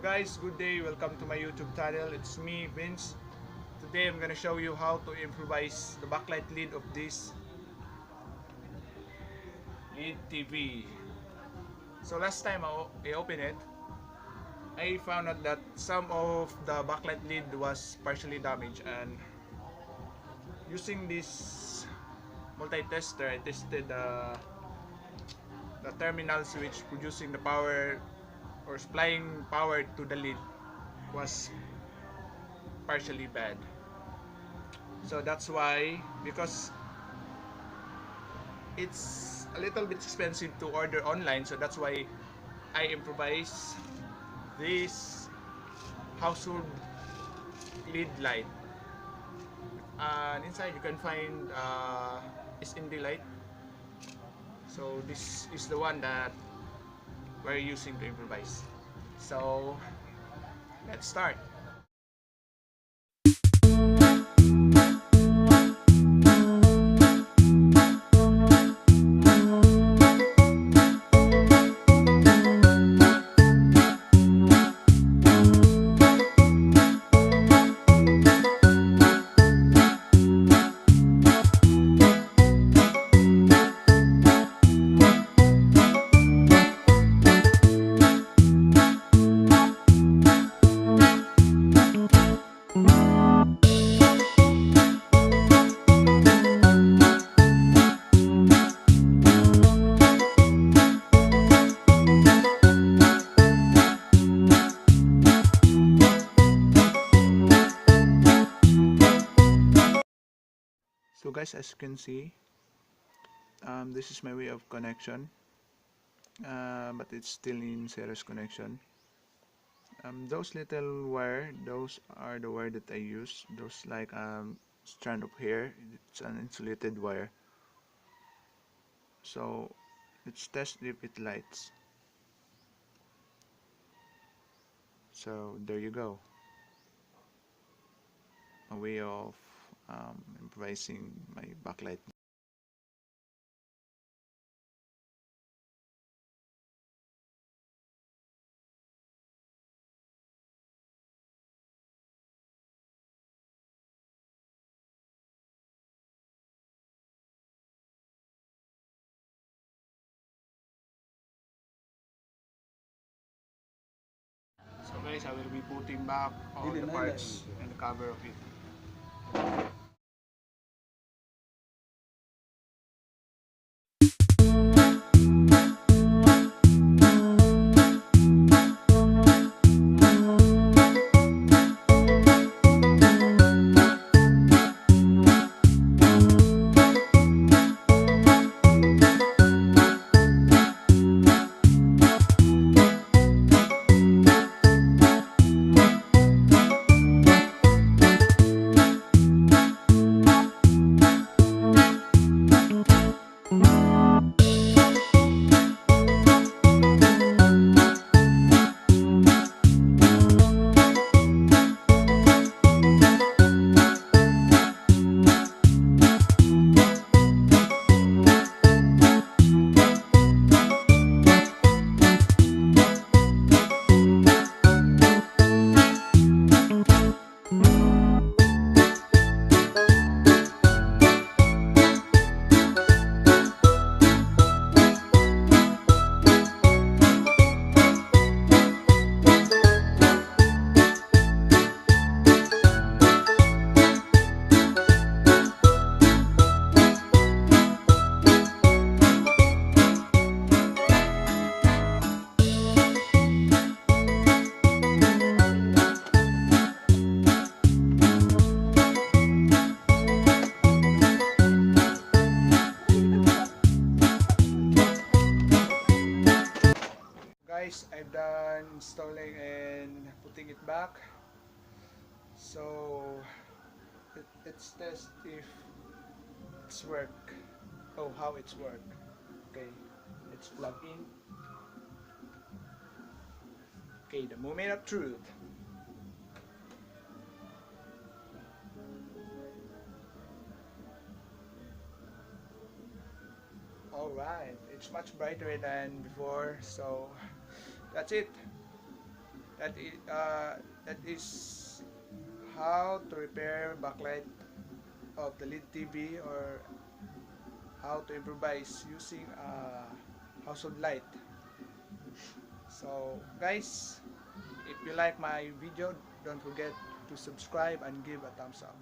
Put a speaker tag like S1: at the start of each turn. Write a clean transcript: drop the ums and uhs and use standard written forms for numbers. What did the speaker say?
S1: guys, good day. Welcome to my YouTube channel. It's me, Vince. Today I'm gonna show you how to improvise the backlight lid of this lid TV. So last time I opened it, I found out that some of the backlight lid was partially damaged, and using this multi-tester, I tested the terminal switch producing the power or supplying power to the lid was partially bad. So that's why, because it's a little bit expensive to order online, so that's why I improvise this household lid light. And inside you can find SND light. So this is the one that we're using to improvise. So let's start. So guys, as you can see, this is my way of connection, but it's still in series connection. Those little wire, those are the wire that I use. Those like strand of hair, it's an insulated wire. So let's test if it lights. So there you go, a way of improvising my backlight. So guys, I will be putting back all the parts and the cover of it. Guys, I've done installing and putting it back. So let's test if it's work. Oh, how it's work. Okay, let's plug in. Okay, the moment of truth. Alright, it's much brighter than before, so that's it. That is how to repair backlight of the LED TV, or how to improvise using a household light. So guys, if you like my video, don't forget to subscribe and give a thumbs up.